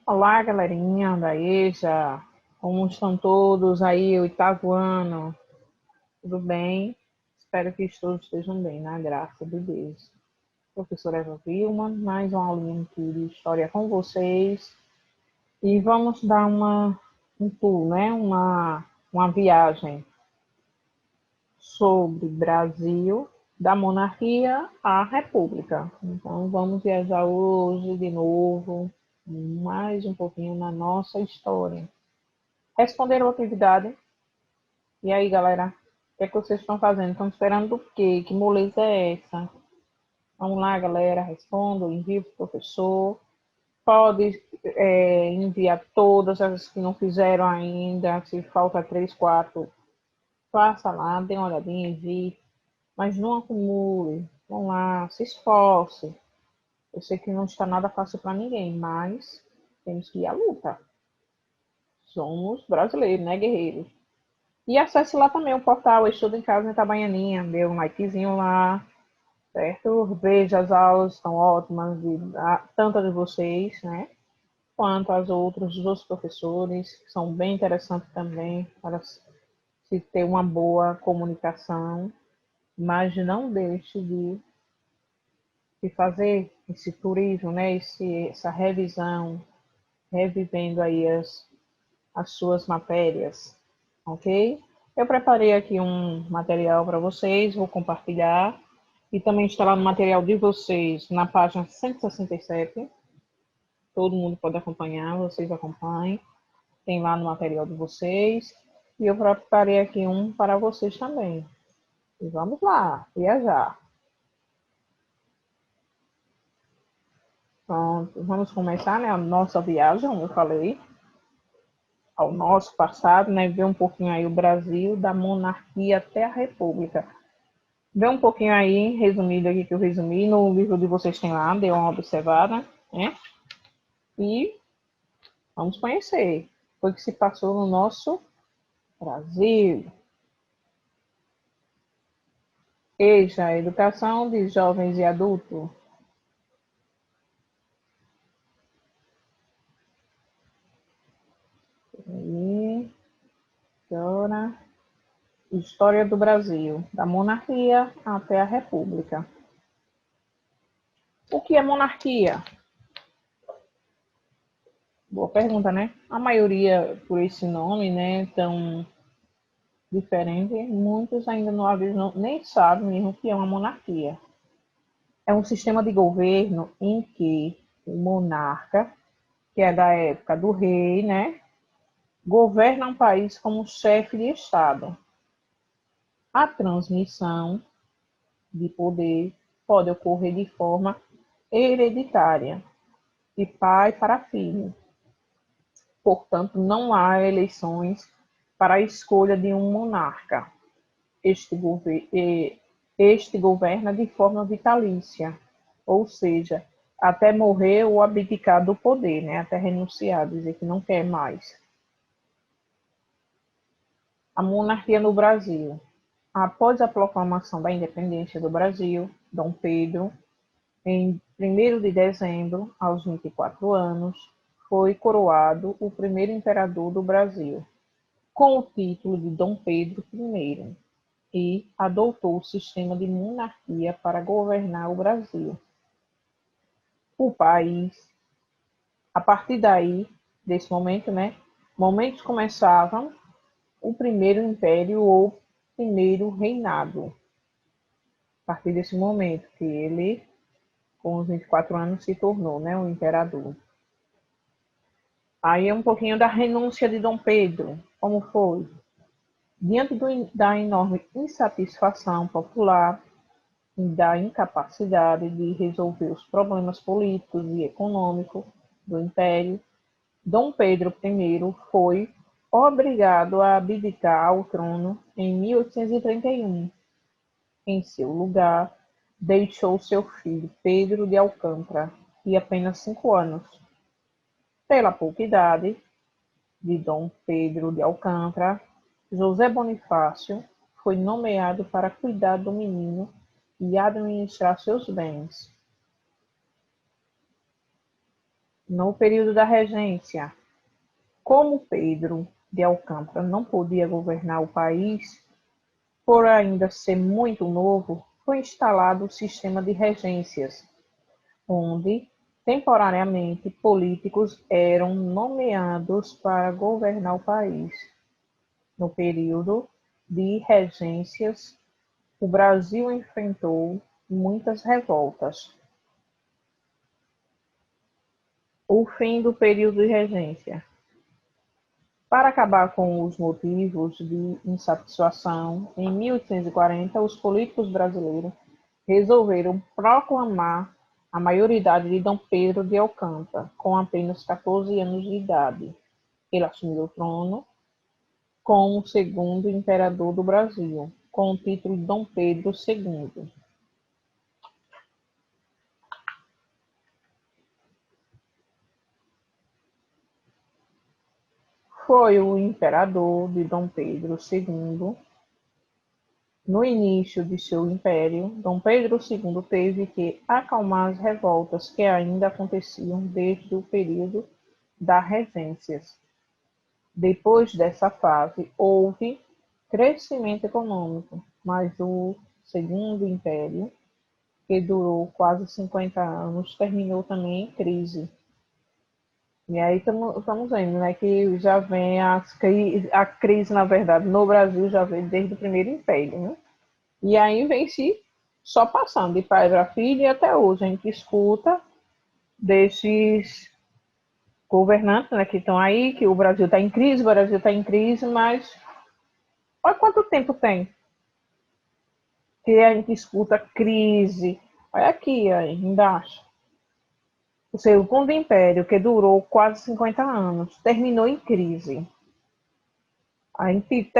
Olá, galerinha da EJA, como estão todos aí, oitavo ano? Tudo bem? Espero que todos estejam bem, na graça de Deus. Professora Eva Vilma, mais uma aulinha aqui de história com vocês. E vamos dar um tour, né? Uma viagem sobre Brasil, da monarquia à república. Então, vamos viajar hoje de novo, mais um pouquinho na nossa história. Responderam a atividade? E aí, galera? O que é que vocês estão fazendo? Estão esperando o quê? Que moleza é essa? Vamos lá, galera, respondam, envie para o professor. Pode enviar todas as que não fizeram ainda. Se falta 3, 4, faça lá, dê uma olhadinha, envie. Mas não acumule. Vamos lá, se esforce. Eu sei que não está nada fácil para ninguém, mas temos que ir à luta. Somos brasileiros, né, guerreiros? E acesse lá também o portal Estudo em Casa em Itabaianinha, dê um likezinho lá, certo? Veja, as aulas estão ótimas, tanto as de vocês, né? Quanto as outras dos outros professores, que são bem interessantes também, para se ter uma boa comunicação. Mas não deixe de fazer esse turismo, né? Essa revisão, revivendo aí as suas matérias, ok? Eu preparei aqui um material para vocês, vou compartilhar e também está lá no material de vocês na página 167. Todo mundo pode acompanhar, vocês acompanhem. Tem lá no material de vocês. E eu preparei aqui um para vocês também. E vamos lá, viajar. Pronto, vamos começar, né, a nossa viagem, como eu falei, ao nosso passado, né, ver um pouquinho aí o Brasil, da monarquia até a república. Vê um pouquinho aí, resumido aqui que eu resumi, no livro de vocês tem lá, dê uma observada, né? E vamos conhecer o que se passou no nosso Brasil. EJA, Educação de Jovens e Adultos. E agora, História do Brasil, da monarquia até a república. O que é monarquia? Boa pergunta, né? A maioria, por esse nome, né, tão diferente, muitos ainda não, nem sabem mesmo o que é uma monarquia. É um sistema de governo em que o monarca, que é da época do rei, né, governa um país como chefe de Estado. A transmissão de poder pode ocorrer de forma hereditária, de pai para filho. Portanto, não há eleições para a escolha de um monarca. Este governa de forma vitalícia, ou seja, até morrer ou abdicar do poder, né? Até renunciar, dizer que não quer mais. A monarquia no Brasil. Após a proclamação da independência do Brasil, Dom Pedro, em 1º de dezembro, aos 24 anos, foi coroado o primeiro imperador do Brasil, com o título de Dom Pedro I, e adotou o sistema de monarquia para governar o Brasil. O país, a partir daí, desse momento, né, momentos começavam o primeiro império ou primeiro reinado. A partir desse momento que ele, com os 24 anos, se tornou, né, o imperador. Aí é um pouquinho da renúncia de Dom Pedro, como foi? Diante da enorme insatisfação popular e da incapacidade de resolver os problemas políticos e econômicos do Império, Dom Pedro I foi obrigado a abdicar ao trono em 1831. Em seu lugar, deixou seu filho Pedro de Alcântara, de apenas 5 anos. Pela pouca idade de Dom Pedro de Alcântara, José Bonifácio foi nomeado para cuidar do menino e administrar seus bens. No período da regência, como Pedro de Alcântara não podia governar o país, por ainda ser muito novo, foi instalado o sistema de regências, onde, temporariamente, políticos eram nomeados para governar o país. No período de regências, o Brasil enfrentou muitas revoltas. O fim do período de regência. Para acabar com os motivos de insatisfação, em 1840, os políticos brasileiros resolveram proclamar a maioridade de Dom Pedro de Alcântara, com apenas 14 anos de idade. Ele assumiu o trono como o segundo imperador do Brasil, com o título de Dom Pedro II. Foi o imperador de Dom Pedro II. No início de seu império, Dom Pedro II teve que acalmar as revoltas que ainda aconteciam desde o período das regências. Depois dessa fase, houve crescimento econômico, mas o Segundo Império, que durou quase 50 anos, terminou também em crise. E aí estamos vendo, né, que já vem a crise, na verdade, no Brasil já vem desde o primeiro império, né? E aí vem se só passando de pai para filho e até hoje a gente escuta desses governantes, né, que estão aí, que o Brasil está em crise, o Brasil está em crise, mas olha quanto tempo tem que a gente escuta crise. Olha aqui, aí, embaixo. O Segundo Império, que durou quase 50 anos, terminou em crise. A gente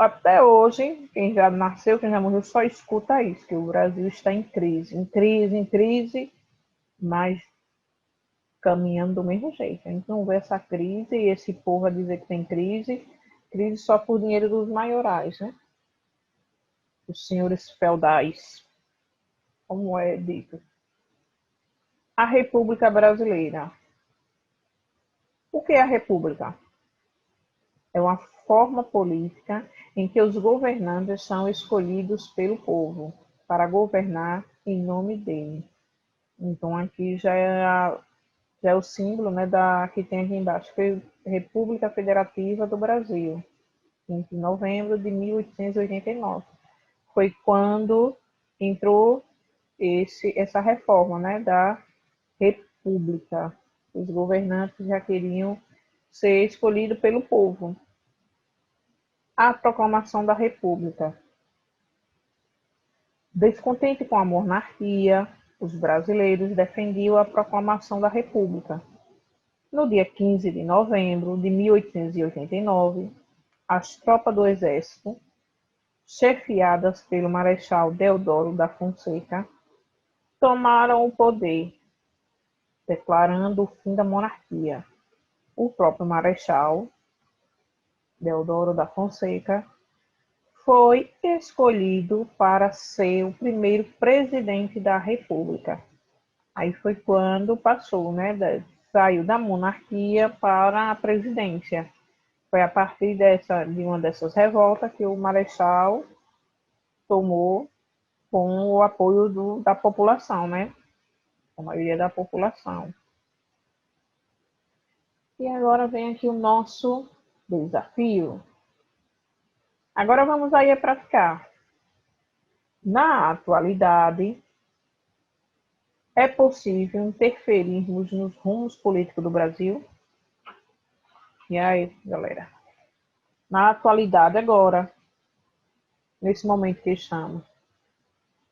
até hoje, quem já nasceu, quem já morreu, só escuta isso, que o Brasil está em crise, mas caminhando do mesmo jeito. A gente não vê essa crise e esse povo a dizer que tem crise só por dinheiro dos maiorais, né? Os senhores feudais, como é dito. A República Brasileira. O que é a República? É uma forma política em que os governantes são escolhidos pelo povo para governar em nome dele. Então aqui já é o símbolo, né, que tem aqui embaixo, República Federativa do Brasil, 20 de novembro de 1889. Foi quando entrou essa reforma, né, da República. Os governantes já queriam ser escolhidos pelo povo. A proclamação da República. Descontente com a monarquia, os brasileiros defendiam a proclamação da República. No dia 15 de novembro de 1889, as tropas do Exército, chefiadas pelo Marechal Deodoro da Fonseca, tomaram o poder, declarando o fim da monarquia. O próprio Marechal Deodoro da Fonseca foi escolhido para ser o primeiro presidente da República. Aí foi quando passou, né, saiu da monarquia para a presidência. Foi a partir de uma dessas revoltas que o Marechal tomou com o apoio da população, né? A maioria da população. E agora vem aqui o nosso desafio. Agora vamos aí praticar. Na atualidade, é possível interferirmos nos rumos políticos do Brasil? E aí, galera? Na atualidade, agora, nesse momento que estamos,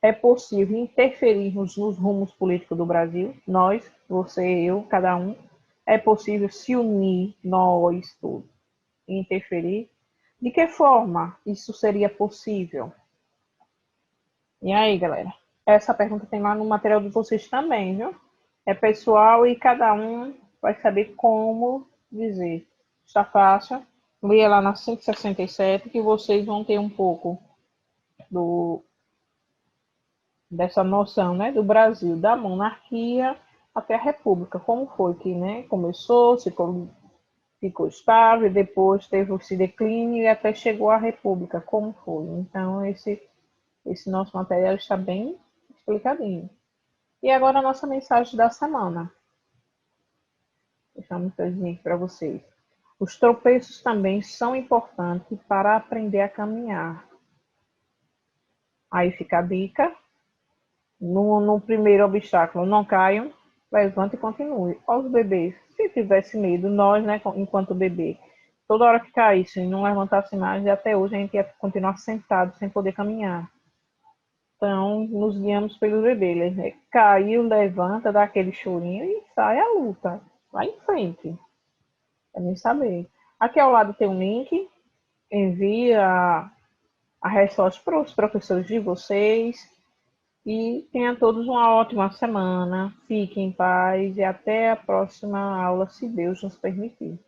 é possível interferirmos nos rumos políticos do Brasil? Nós, você, eu, cada um. É possível se unir, nós todos, e interferir? De que forma isso seria possível? E aí, galera? Essa pergunta tem lá no material de vocês também, viu? É pessoal e cada um vai saber como dizer. Está fácil. Leia lá na 167 que vocês vão ter um pouco dessa noção, né, do Brasil, da monarquia até a República. Como foi que, né, começou, ficou estável, depois teve esse declínio e até chegou à República. Como foi? Então, esse nosso material está bem explicadinho. E agora a nossa mensagem da semana. Deixa eu mostrar aqui para vocês. Os tropeços também são importantes para aprender a caminhar. Aí fica a dica. No primeiro obstáculo, não caiam, levante e continue. Aos bebês, se tivesse medo, nós, né, enquanto bebê, toda hora que caísse e não levantasse mais, até hoje a gente ia continuar sentado sem poder caminhar. Então, nos guiamos pelo bebê, né? Caiu, levanta, dá aquele chorinho e sai à luta. Vai em frente. É nem saber. Aqui ao lado tem um link. Envia a resposta para os professores de vocês. E tenha todos uma ótima semana. Fiquem em paz e até a próxima aula, se Deus nos permitir.